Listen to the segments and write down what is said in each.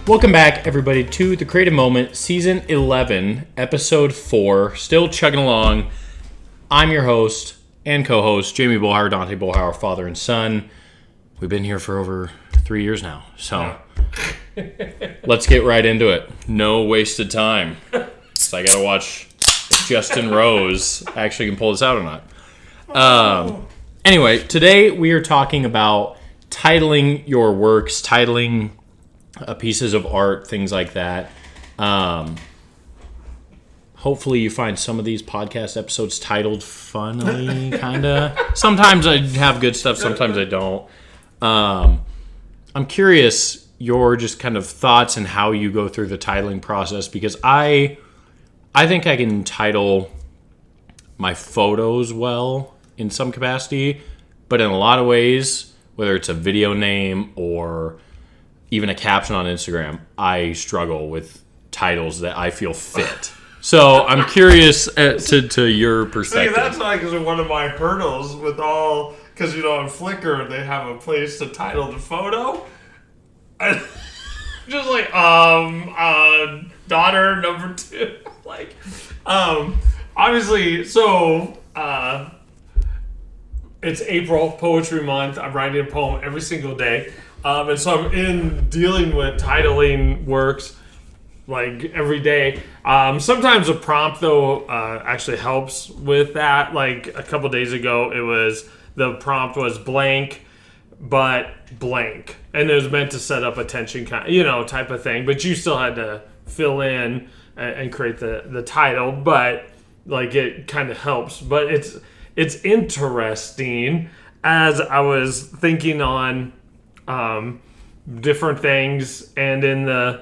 Welcome back, everybody, to The Creative Moment, Season 11, Episode 4. Still chugging along. I'm your host and co-host, Jamie Bohauer, Dante Bohauer, father and son. We've been here for over 3 years now, so let's get right into it. No wasted time. So I gotta watch if Justin Rose actually can pull this out or not. Anyway, today we are talking about titling your works, titling pieces of art, things like that. Hopefully you find some of these podcast episodes titled funnily, kind of. Sometimes I have good stuff, sometimes I don't. I'm curious your just kind of thoughts and how you go through the titling process, because I think I can title my photos well in some capacity, but in a lot of ways, whether it's a video name or even a caption on Instagram, I struggle with titles that I feel fit. So I'm curious to your perspective. See, that's like one of my hurdles with all, because on Flickr they have a place to title the photo. Just like daughter number 2, like obviously. So it's April, Poetry Month. I'm writing a poem every single day, and so I'm in dealing with titling works like every day. Sometimes a prompt though actually helps with that. Like a couple days ago, the prompt was blank, but blank, and it was meant to set up a tension type of thing. But you still had to fill in and create the title. But like it kind of helps. But it's interesting as I was thinking on different things, and in the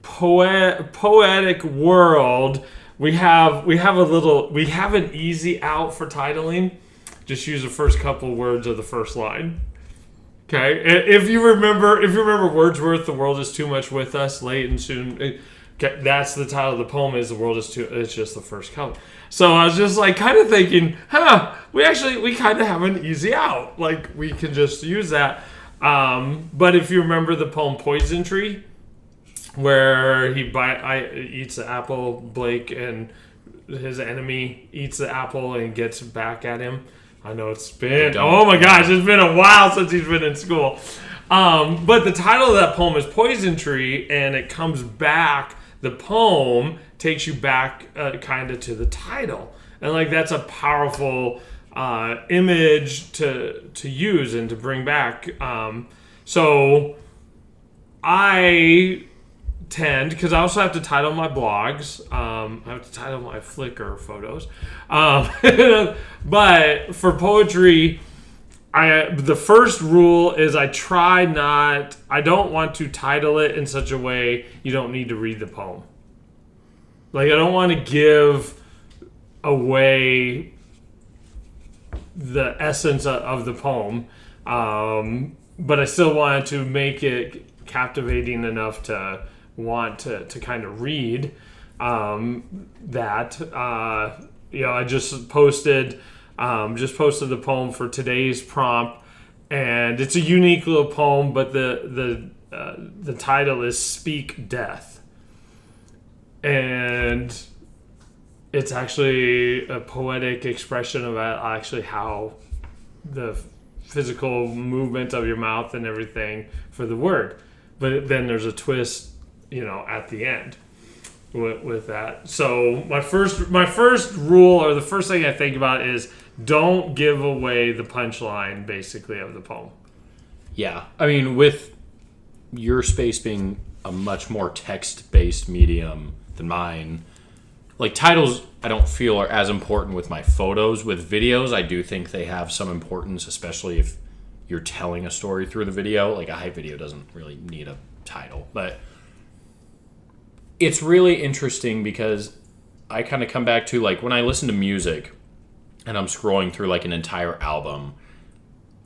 poetic world, we have an easy out for titling. Just use the first couple words of the first line. Okay, if you remember Wordsworth, "The world is too much with us, late and soon." Okay, that's the title of the poem. Is "The world is too." It's just the first couple. So I was just like kind of thinking, we kind of have an easy out. Like we can just use that. But if you remember the poem "Poison Tree," where he eats the apple, Blake, and his enemy eats the apple and gets back at him. I know it's been, oh my gosh, it's been a while since he's been in school. But the title of that poem is "Poison Tree," and it comes back, the poem takes you back kind of to the title. And like that's a powerful image to use and to bring back. So I tend, because I also have to title my blogs, I have to title my Flickr photos, but for poetry, the first rule is I don't want to title it in such a way you don't need to read the poem. Like I don't want to give away the essence of the poem, but I still wanted to make it captivating enough to want to kind of read that. I just posted the poem for today's prompt, and it's a unique little poem, but the title is "Speak Death," and it's actually a poetic expression of actually how the physical movement of your mouth and everything for the word. But then there's a twist at the end with that. So my first rule, or the first thing I think about, is don't give away the punchline basically of the poem. Yeah. I mean, with your space being a much more text-based medium than mine, like titles I don't feel are as important with my photos. With videos, I do think they have some importance, especially if you're telling a story through the video. Like a hype video doesn't really need a title, but it's really interesting because I kind of come back to like when I listen to music and I'm scrolling through like an entire album,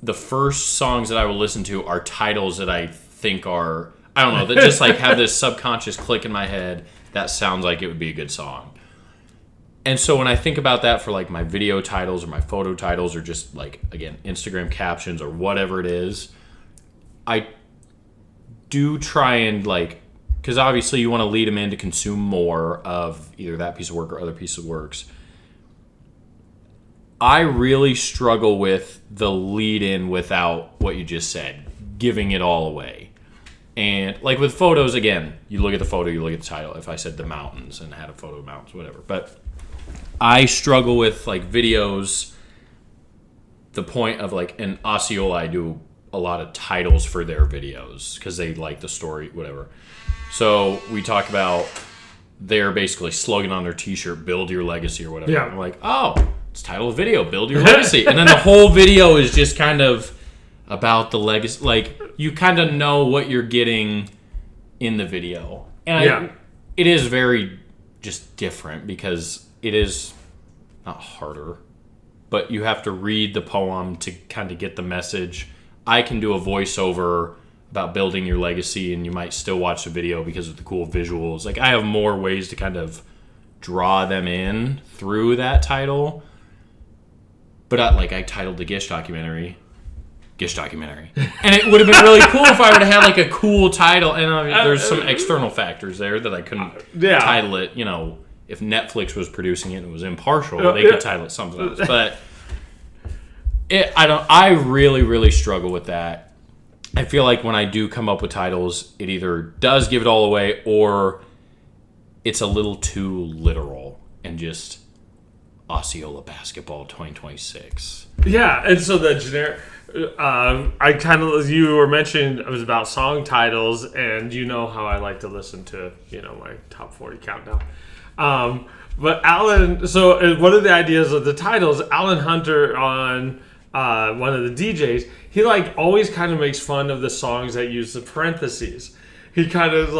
the first songs that I will listen to are titles that I think are, I don't know, that just like have this subconscious click in my head that sounds like it would be a good song. And so when I think about that for like my video titles or my photo titles or just like, again, Instagram captions or whatever it is, I do try and like, because obviously you want to lead them in to consume more of either that piece of work or other piece of works. I really struggle with the lead in without what you just said, giving it all away. And like with photos, again, you look at the photo, you look at the title. If I said the mountains and had a photo of mountains, whatever. But I struggle with like videos, the point of like, in Osceola, I do a lot of titles for their videos because they like the story, whatever. So we talk about they're basically slugging on their t-shirt, build your legacy or whatever. Yeah. I'm like, oh, it's title of video, build your legacy. And then the whole video is just kind of about the legacy. Like, you kind of know what you're getting in the video. And it is very just different because it is not harder, but you have to read the poem to kind of get the message. I can do a voiceover about building your legacy, and you might still watch the video because of the cool visuals. Like, I have more ways to kind of draw them in through that title. But I titled the Gish documentary. And it would have been really cool if I would have had like a cool title. And I mean, there's some external factors there that I couldn't title it. You know, if Netflix was producing it and it was impartial, they could title it something else. But I really, really struggle with that. I feel like when I do come up with titles, it either does give it all away or it's a little too literal and just Osceola basketball 2026. Yeah, and so the generic. I kind of, you were mentioning it was about song titles, and you know how I like to listen to, my top 40 countdown. But Alan, so one of the ideas of the titles, Alan Hunter on one of the DJs, he always kind of makes fun of the songs that use the parentheses. He kind of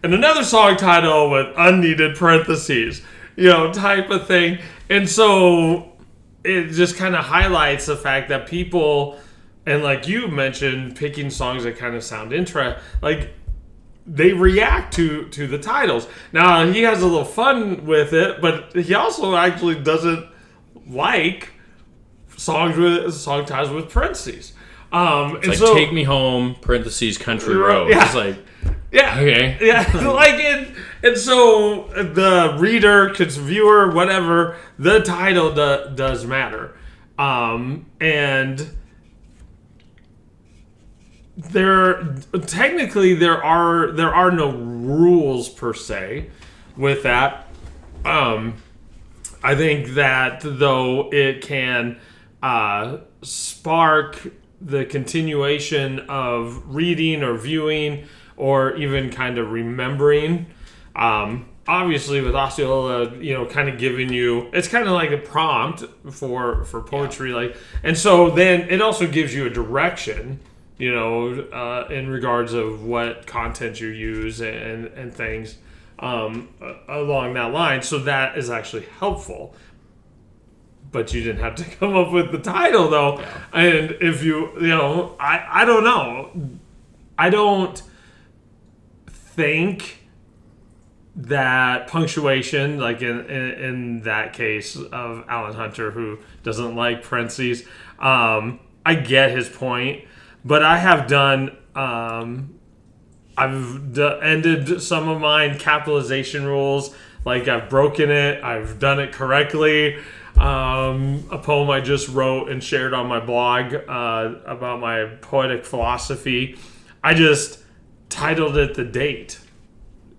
and another song title with unneeded parentheses, type of thing. And so it just kind of highlights the fact that people, and like you mentioned, picking songs that kind of sound interesting, they react to the titles. Now, he has a little fun with it, but he also actually doesn't like song titles with parentheses. It's Take Me Home, parentheses, Country Road. Yeah. It's okay. Yeah, and so the reader, viewer, whatever, the title does matter. And there are no rules per se with that. I think that though it can spark the continuation of reading or viewing or even kind of remembering. Obviously with Osceola, kind of giving you, it's kind of like a prompt for poetry, and so then it also gives you a direction, in regards of what content you use and things along that line. So that is actually helpful. But you didn't have to come up with the title, though. Yeah. And if I don't know. I don't think that punctuation, like in that case of Alan Hunter, who doesn't like parentheses, I get his point. But I have done, ended some of mine capitalization rules. I've broken it. I've done it correctly. A poem I just wrote and shared on my blog about my poetic philosophy. I just titled it the date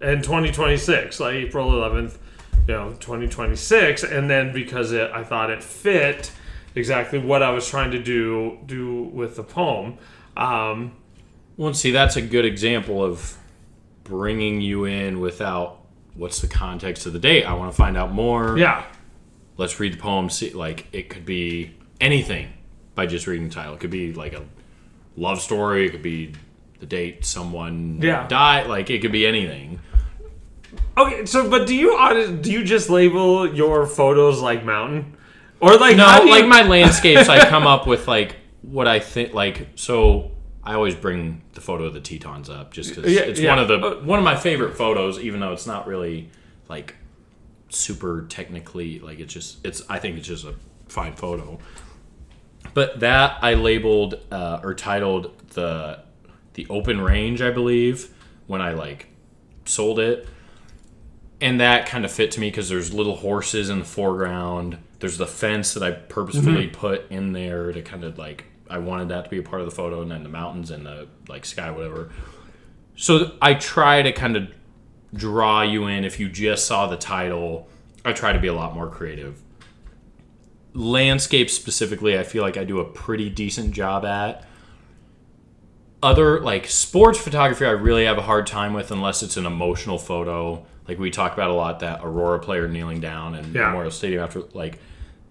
in 2026, April 11th, 2026. And then because I thought it fit exactly what I was trying to do with the poem. Well, see, that's a good example of bringing you in without what's the context of the date. I want to find out more. Yeah. Let's read the poem. See, it could be anything by just reading the title. It could be a love story. It could be the date someone died. It could be anything. Okay, so but do you just label your photos like mountain, or no? My landscapes, I come up with what I think. So I always bring the photo of the Tetons up just because it's one of my favorite photos, even though it's not really super technically I think it's just a fine photo. But that I labeled or titled the the open range, I believe, when I like sold it. And that kind of fit to me because there's little horses in the foreground. There's the fence that I purposefully put in there to kind of like, I wanted that to be a part of the photo, and then the mountains and the like sky, whatever. So I try to kind of draw you in. If you just saw the title, I try to be a lot more creative. Landscape specifically, I feel like I do a pretty decent job at. Other like sports photography, I really have a hard time with unless it's an emotional photo. Like we talk about a lot, that Aurora player kneeling down in Memorial Stadium after, like,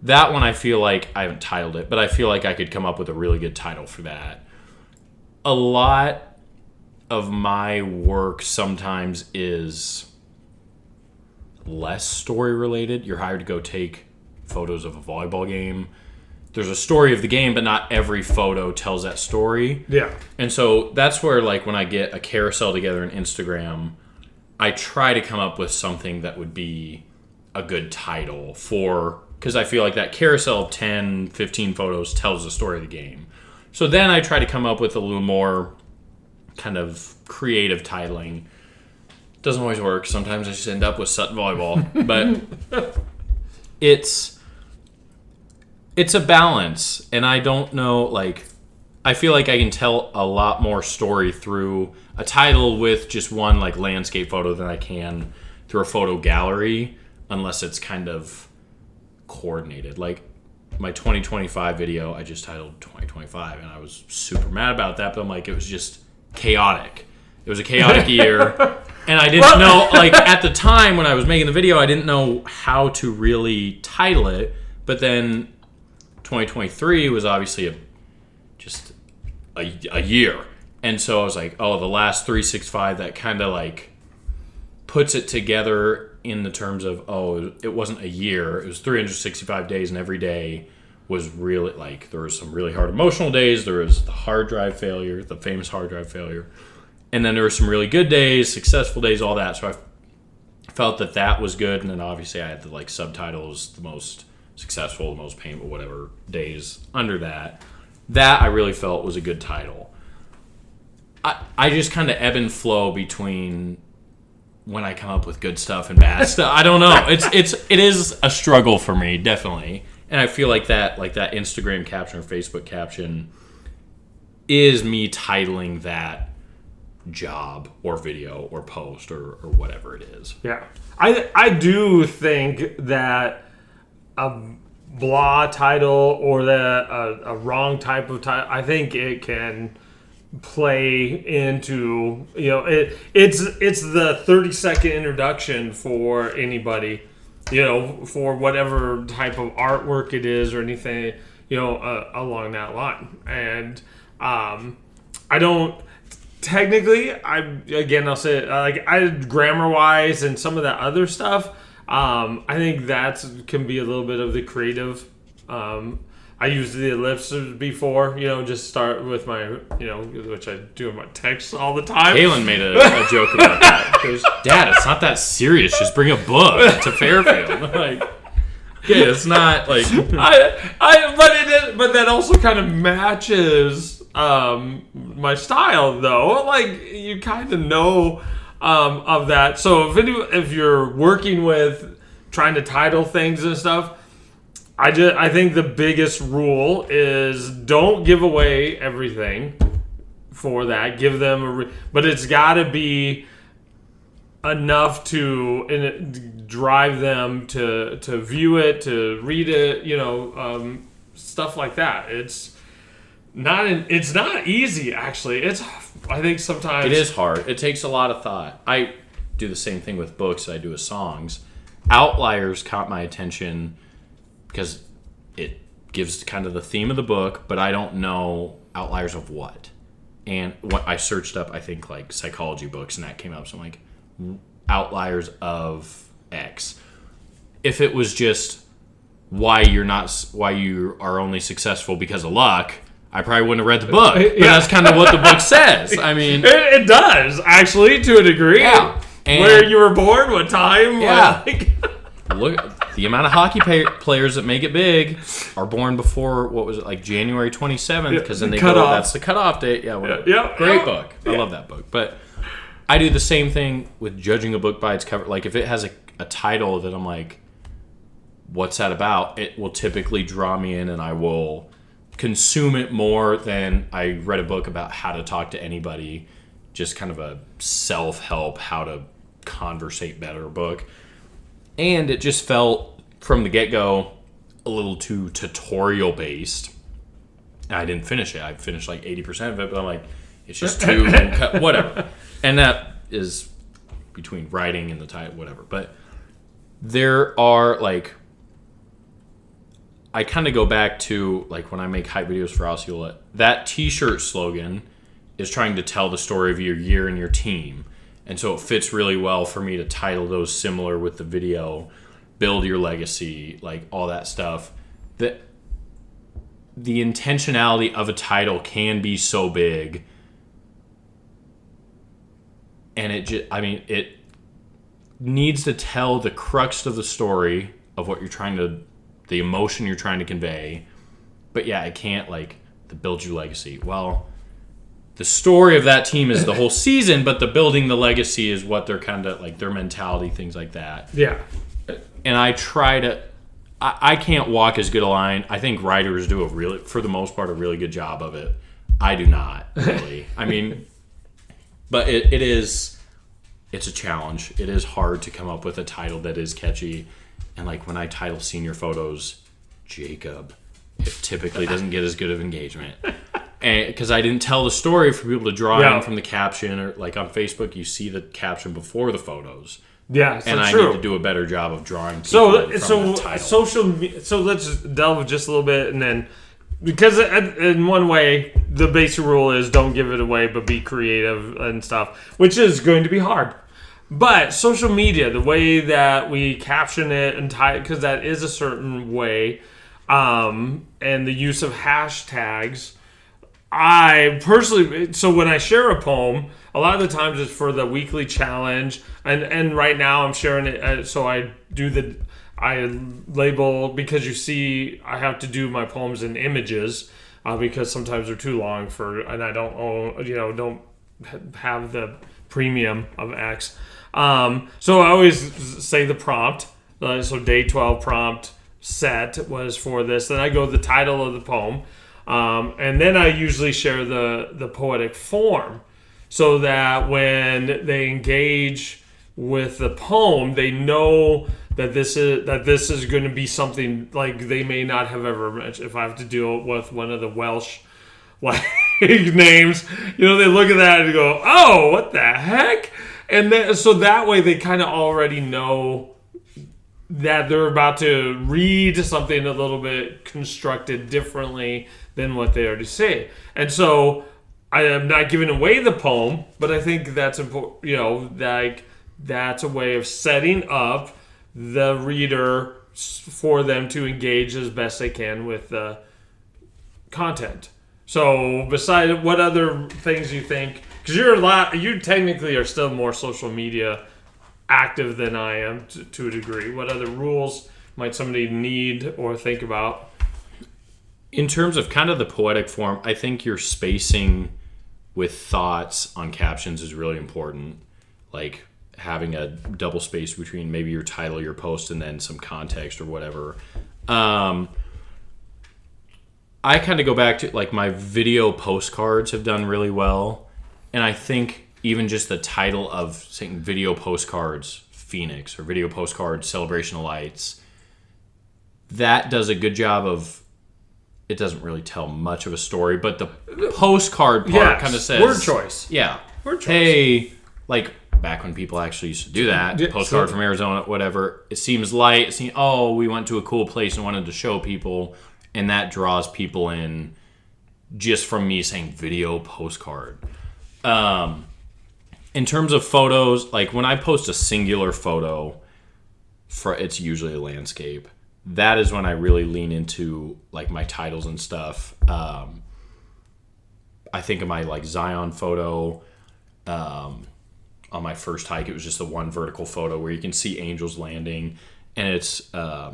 that one I feel like, I haven't titled it, but I feel like I could come up with a really good title for that. A lot of my work sometimes is less story related. You're hired to go take photos of a volleyball game. There's a story of the game, but not every photo tells that story. Yeah. And so that's where, like, when I get a carousel together on Instagram, I try to come up with something that would be a good title for, because I feel like that carousel of 10, 15 photos tells the story of the game. So then I try to come up with a little more kind of creative titling. Doesn't always work. Sometimes I just end up with Sutton Volleyball. But it's a balance. And I don't know, like, I feel like I can tell a lot more story through a title with just one like landscape photo than I can through a photo gallery, unless it's kind of coordinated. Like my 2025 video, I just titled 2025, and I was super mad about that, but I'm like, it was just chaotic. It was a chaotic year, and I didn't know, like at the time when I was making the video, I didn't know how to really title it, but then 2023 was obviously a year. And so I was like, oh, the last 365, that kind of like puts it together in the terms of, oh, it wasn't a year. It was 365 days, and every day was really, like, there was some really hard emotional days. There was the hard drive failure, the famous hard drive failure. And then there were some really good days, successful days, all that. So I felt that was good. And then obviously I had the like subtitles, the most successful, the most painful, whatever days under that. That I really felt was a good title. I just kind of ebb and flow between when I come up with good stuff and bad stuff. I don't know. It is a struggle for me, definitely. And I feel like that Instagram caption or Facebook caption is me titling that job or video or post or whatever it is. Yeah. I do think that a blah title or a wrong type of title, I think it can play into, it's the 30-second introduction for anybody, for whatever type of artwork it is or anything, along that line. And I don't technically, I'll say it, like grammar wise and some of that other stuff, I think that can be a little bit of the creative. I used the ellipses before, just start with my, which I do in my texts all the time. Kaylin made a joke about that. Goes, Dad, it's not that serious. Just bring a book to Fairfield. Like, yeah, it's not like. But that also kind of matches my style, though. Like, you kind of know of that. So if you're working with trying to title things and stuff, I think the biggest rule is don't give away everything for that. Give them but it's got to be enough to drive them to view it, to read it, stuff like that. It's not easy, actually. I think sometimes it is hard. It takes a lot of thought. I do the same thing with books I do with songs. Outliers caught my attention because it gives kind of the theme of the book, but I don't know outliers of what. And what I searched up, I think, like psychology books, and that came up. So I'm like, outliers of X. If it was just why you are only successful because of luck, I probably wouldn't have read the book. But that's kind of what the book says. I mean, it does actually, to a degree. Yeah. And where you were born, what time? Yeah. Look. the amount of hockey players that make it big are born before, what was it, like January 27th, because then they go, that's the cutoff date. Yeah, whatever. Great book. I love that book. But I do the same thing with judging a book by its cover. Like if it has a title that I'm like, what's that about? It will typically draw me in and I will consume it more than I read a book about how to talk to anybody. Just kind of a self-help, how to conversate better book. And it just felt from the get-go a little too tutorial based. I didn't finish it. I finished like 80% of it, but I'm like, it's just too whatever. And that is between writing and the title, whatever. But there are like, I kind of go back to like when I make hype videos for Osceola, that t-shirt slogan is trying to tell the story of your year and your team. And so it fits really well for me to title those similar with the video, build your legacy, like all that stuff. That the intentionality of a title can be so big. And it needs to tell the crux of the story of what you're trying to, the emotion you're trying to convey. But yeah, it can't like the build your legacy. Well, the story of that team is the whole season, but the building the legacy is what they're kind of like, their mentality, things like that. Yeah. And I try to, I can't walk as good a line. I think writers do for the most part, a really good job of it. I do not really. I mean, but it's a challenge. It is hard to come up with a title that is catchy. And like when I title senior photos, Jacob, it typically doesn't get as good of engagement. Because I didn't tell the story for people to draw in from the caption, or like on Facebook, you see the caption before the photos. Yeah, so and I true. need to do a better job of drawing people from the title. So let's delve just a little bit, and then because in one way the basic rule is don't give it away, but be creative and stuff, which is going to be hard. But social media, the way that we caption it and tie, because that is a certain way, and the use of hashtags. I personally, so when I share a poem, a lot of the times it's for the weekly challenge, and right now I'm sharing it. So I label, because you see, I have to do my poems in images because sometimes they're too long and I don't own, don't have the premium of X. So I always say the prompt. So day 12 prompt set was for this. Then I go the title of the poem. And then I usually share the poetic form so that when they engage with the poem, they know that this is going to be something like they may not have ever mentioned. If I have to deal with one of the Welsh like names, they look at that and go, "Oh, what the heck?" And then so that way they kind of already know that they're about to read something a little bit constructed differently than what they already say. And so I am not giving away the poem, but I think that's important, that's a way of setting up the reader for them to engage as best they can with the content. So besides, what other things you think, because you technically are still more social media active than I am to a degree. What other rules might somebody need or think about? In terms of kind of the poetic form, I think your spacing with thoughts on captions is really important. Like having a double space between maybe your title, your post, and then some context or whatever. I kind of go back to like my video postcards have done really well. And I think even just the title of saying video postcards Phoenix or video postcards Celebration of Lights, that does a good job of, it doesn't really tell much of a story, but the postcard part kind of says word choice. Yeah. Word choice. Hey, like back when people actually used to do that, postcard from Arizona, whatever. It seems light. We went to a cool place and wanted to show people, and that draws people in just from me saying video postcard. In terms of photos, like when I post a singular photo, it's usually a landscape. That is when I really lean into like my titles and stuff. I think of my like Zion photo. On my first hike, it was just the one vertical photo where you can see angels landing, and it's a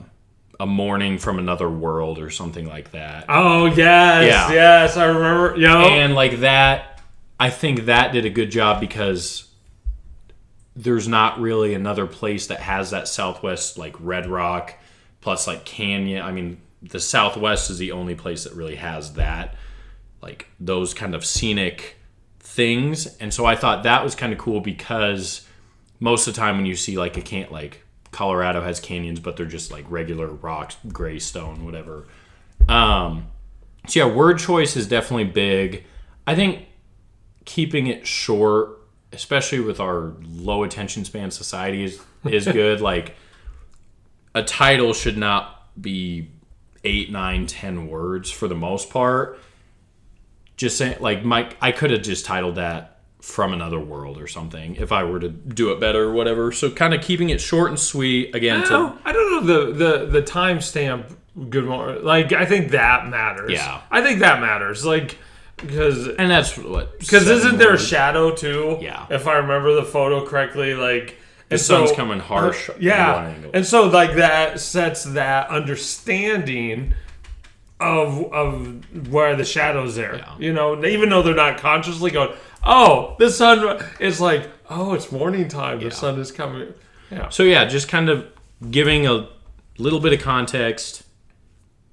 morning from another world or something like that. Oh yes, I remember. And like that, I think that did a good job because there's not really another place that has that Southwest like Red Rock plus like canyon. I mean, the Southwest is the only place that really has that, like those kind of scenic things. And so I thought that was kind of cool because most of the time when you see like like Colorado has canyons, but they're just like regular rocks, gray stone, whatever. So yeah, word choice is definitely big. I think keeping it short, especially with our low attention span society, is good. Like a title should not be 8, 9, 10 words for the most part. Just saying, like I could have just titled that From Another World or something if I were to do it better or whatever. So kind of keeping it short and sweet again. I don't know the timestamp. Good morning. Like I think that matters. Yeah, I think that matters. Like because that's what. Because isn't there a shadow too? Yeah. If I remember the photo correctly, like the sun's coming harsh. Yeah, and so like that sets that understanding of where the shadow's there. Yeah. You know, even though they're not consciously going, oh, the sun is like, oh, it's morning time. The sun is coming. Yeah. So yeah, just kind of giving a little bit of context,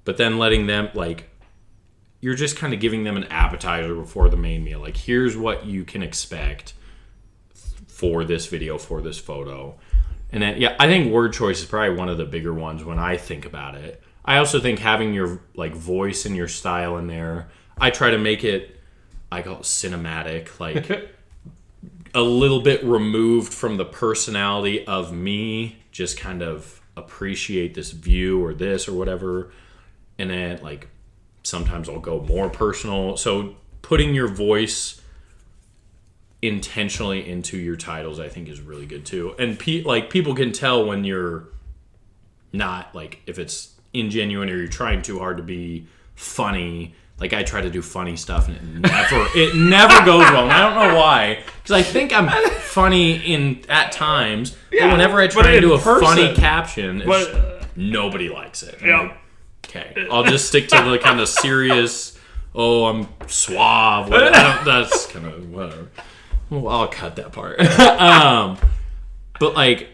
but then letting them like, you're just kind of giving them an appetizer before the main meal. Like, here's what you can expect for this video, for this photo. And then, yeah, I think word choice is probably one of the bigger ones when I think about it. I also think having your like voice and your style in there, I try to make it, I call it cinematic, like a little bit removed from the personality of me, just kind of appreciate this view or this or whatever. And then like sometimes I'll go more personal. So putting your voice intentionally into your titles, I think, is really good too. And people can tell when you're not, like, if it's ingenuine or you're trying too hard to be funny. Like I try to do funny stuff and it never goes well. And I don't know why, because I think I'm funny at times, but whenever I try to do a funny caption, nobody likes it. Yeah. Okay, I'll just stick to the kind of serious. Oh, I'm suave. That's kind of whatever. Well, I'll cut that part. But like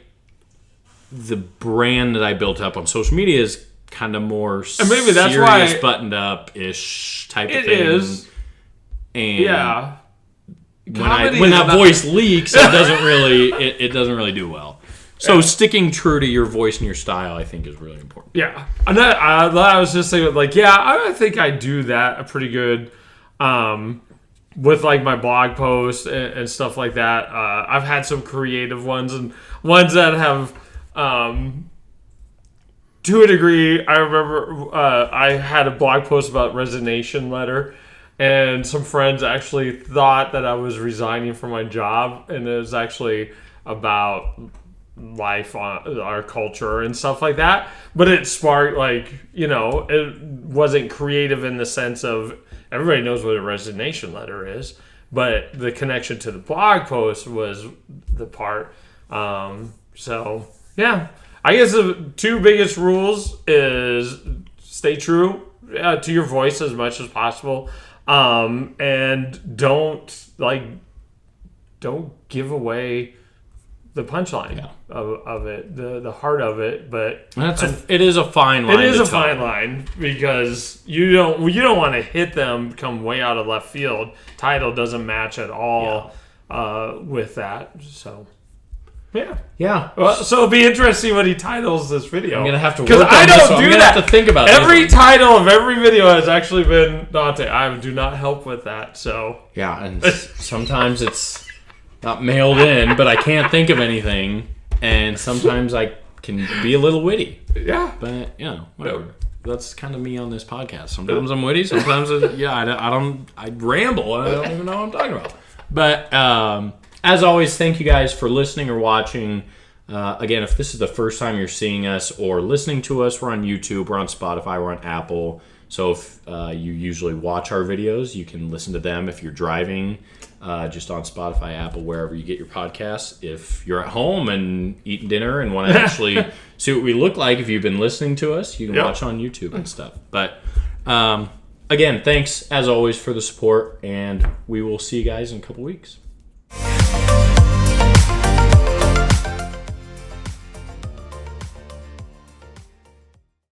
the brand that I built up on social media is kind of more and maybe that's serious, why buttoned up ish type of thing. It is, and yeah. When that voice leaks, it doesn't really do well. So sticking true to your voice and your style, I think, is really important. Yeah, and I was just saying, like, yeah, I think I do that pretty good with like my blog posts and stuff like that. I've had some creative ones and ones that have. To a degree, I remember I had a blog post about resignation letter, and some friends actually thought that I was resigning from my job, and it was actually about life, our culture, and stuff like that. But it sparked, like, you know, it wasn't creative in the sense of everybody knows what a resignation letter is, but the connection to the blog post was the part. So, yeah. I guess the two biggest rules is stay true to your voice as much as possible, and don't give away the punchline of it, the heart of it. But it is a fine line. It is a fine line because you don't want to hit them, come way out of left field. Title doesn't match at all with that, so. Yeah. Well, so it'll be interesting what he titles this video. I'm gonna have to work on this. I don't do that. Have to think about every title of every video has actually been Dante. I do not help with that. So yeah, and sometimes it's not mailed in, but I can't think of anything, and sometimes I can be a little witty. Yeah, but you know, whatever. That's kind of me on this podcast. Sometimes I'm witty. Sometimes I ramble. And I don't even know what I'm talking about. But. As always, thank you guys for listening or watching. Again, if this is the first time you're seeing us or listening to us, we're on YouTube, we're on Spotify, we're on Apple. So if you usually watch our videos, you can listen to them if you're driving, just on Spotify, Apple, wherever you get your podcasts. If you're at home and eating dinner and want to actually see what we look like, if you've been listening to us, you can watch on YouTube and stuff. But again, thanks as always for the support, and we will see you guys in a couple weeks.